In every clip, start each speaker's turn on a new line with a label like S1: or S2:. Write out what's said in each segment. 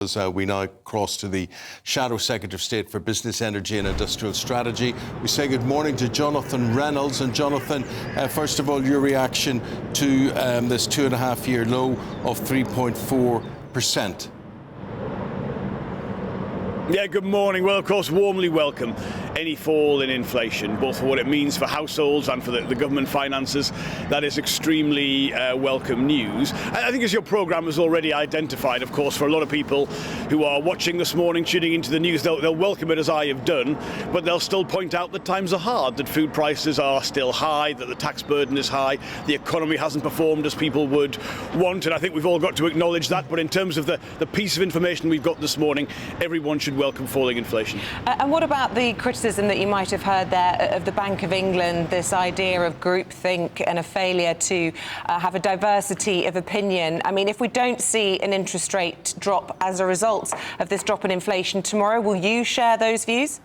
S1: As we now cross to the Shadow Secretary of State for Business, Energy and Industrial Strategy, we say good morning to Jonathan Reynolds. And Jonathan, first of all, your reaction to this 2.5-year low of 3.4%.
S2: Yeah, good morning. Well, of course, warmly welcome any fall in inflation, both for what it means for households and for the government finances. That is extremely welcome news. I think as your programme has already identified, of course, for a lot of people who are watching this morning, tuning into the news, they'll welcome it as I have done, but they'll still point out that times are hard, that food prices are still high, that the tax burden is high, the economy hasn't performed as people would want, and I think we've all got to acknowledge that. But in terms of the piece of information we've got this morning, everyone should welcome falling inflation.
S3: And what about the criticism that you might have heard there of the Bank of England, this idea of groupthink and a failure to have a diversity of opinion? I mean, if we don't see an interest rate drop as a result of this drop in inflation tomorrow, will you share those views?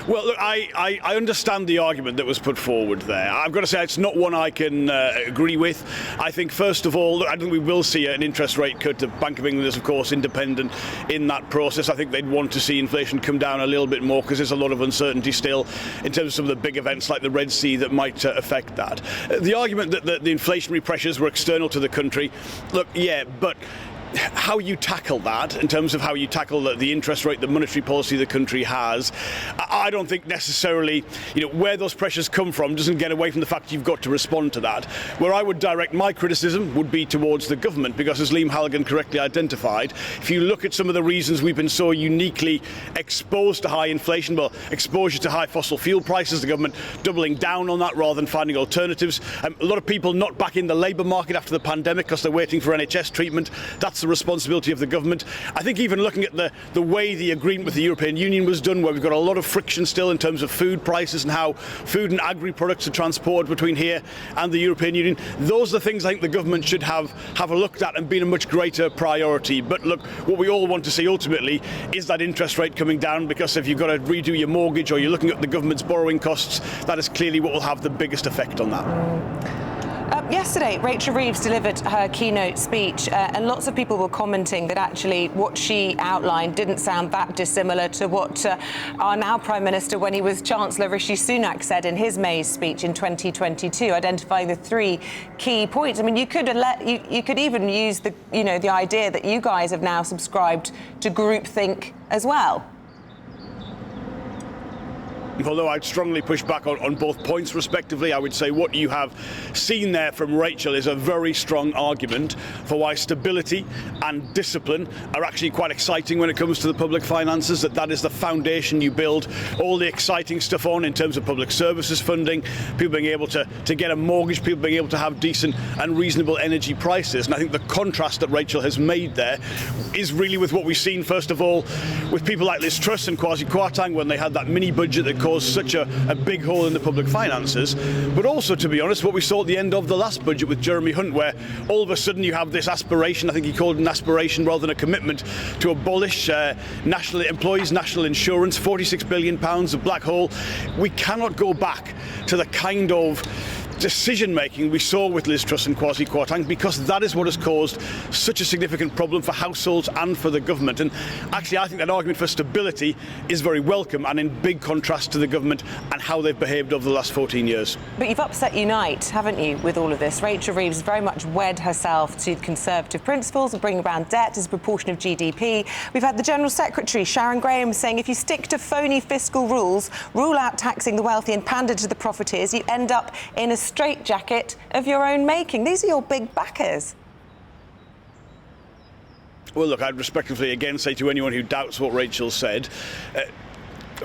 S2: Well, look, I understand the argument that was put forward there. I've got to say it's not one I can agree with. I think, first of all, I think we will see an interest rate cut. The Bank of England is, of course, independent in that process. I think they'd want to see inflation come down a little bit more because there's a lot of uncertainty still in terms of some of the big events like the Red Sea that might affect that. The argument that the inflationary pressures were external to the country, look, yeah, but how you tackle that in terms of how you tackle the interest rate, the monetary policy the country has, I don't think necessarily, where those pressures come from doesn't get away from the fact you've got to respond to that. Where I would direct my criticism would be towards the government, because as Liam Halligan correctly identified, if you look at some of the reasons we've been so uniquely exposed to high inflation, well, exposure to high fossil fuel prices, the government doubling down on that rather than finding alternatives. A lot of people not back in the labour market after the pandemic because they're waiting for NHS treatment. That's the responsibility of the government. I think even looking at the way the agreement with the European Union was done, where we've got a lot of friction still in terms of food prices and how food and agri-products are transported between here and the European Union, those are the things I think the government should have a looked at and been a much greater priority. But look, what we all want to see ultimately is that interest rate coming down, because if you've got to redo your mortgage or you're looking at the government's borrowing costs, that is clearly what will have the biggest effect on that.
S3: Yesterday, Rachel Reeves delivered her keynote speech, and lots of people were commenting that actually what she outlined didn't sound that dissimilar to what our now Prime Minister, when he was Chancellor, Rishi Sunak, said in his May speech in 2022, identifying the 3 key points. I mean, you could even use the idea that you guys have now subscribed to groupthink as well.
S2: Although I'd strongly push back on both points respectively, I would say what you have seen there from Rachel is a very strong argument for why stability and discipline are actually quite exciting when it comes to the public finances, that is the foundation you build all the exciting stuff on in terms of public services funding, people being able to get a mortgage, people being able to have decent and reasonable energy prices. And I think the contrast that Rachel has made there is really with what we've seen, first of all, with people like Liz Truss and Kwasi Kwarteng when they had that mini budget that caused such a big hole in the public finances, but also, to be honest, what we saw at the end of the last budget with Jeremy Hunt, where all of a sudden you have this aspiration, I think he called it an aspiration rather than a commitment, to abolish national insurance, £46 billion of black hole. We cannot go back to the kind of decision-making we saw with Liz Truss and Kwasi Kwarteng, because that is what has caused such a significant problem for households and for the government. And actually, I think that argument for stability is very welcome and in big contrast to the government and how they've behaved over the last 14 years.
S3: But you've upset Unite, haven't you, with all of this? Rachel Reeves very much wed herself to Conservative principles of bringing around debt as a proportion of GDP. We've had the General Secretary, Sharon Graham, saying if you stick to phony fiscal rules, rule out taxing the wealthy and pander to the profiteers, you end up in a straitjacket of your own making. These are your big backers.
S2: Well, look, I'd respectfully again say to anyone who doubts what Rachel said,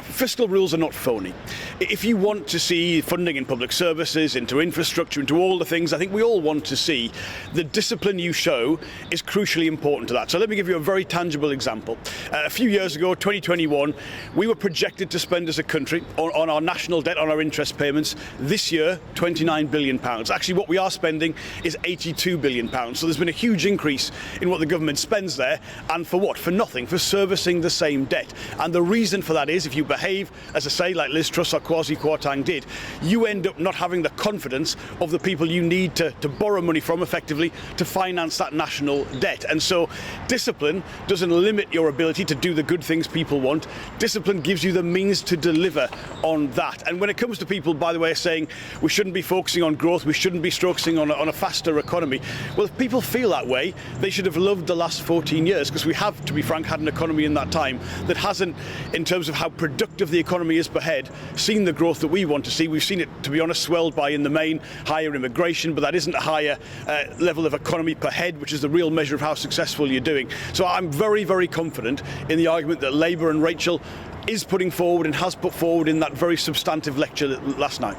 S2: fiscal rules are not phony. If you want to see funding in public services, into infrastructure, into all the things I think we all want to see, the discipline you show is crucially important to that. So let me give you a very tangible example. A few years ago, 2021, we were projected to spend as a country on our national debt, on our interest payments, this year, £29 billion. Actually, what we are spending is £82 billion. So there's been a huge increase in what the government spends there. And for what? For nothing, for servicing the same debt. And the reason for that is, if you who behave, as I say, like Liz Truss or Kwasi Kwarteng did, you end up not having the confidence of the people you need to borrow money from effectively to finance that national debt. And so discipline doesn't limit your ability to do the good things people want. Discipline gives you the means to deliver on that. And when it comes to people, by the way, saying we shouldn't be focusing on growth, we shouldn't be focusing on a faster economy, well, if people feel that way, they should have loved the last 14 years, because we have, to be frank, had an economy in that time that hasn't, in terms of how productive the economy is per head, seen the growth that we want to see. We've seen it, to be honest, swelled by, in the main, higher immigration, but that isn't a higher level of economy per head, which is the real measure of how successful you're doing. So I'm very, very confident in the argument that Labour and Rachel is putting forward and has put forward in that very substantive lecture last night.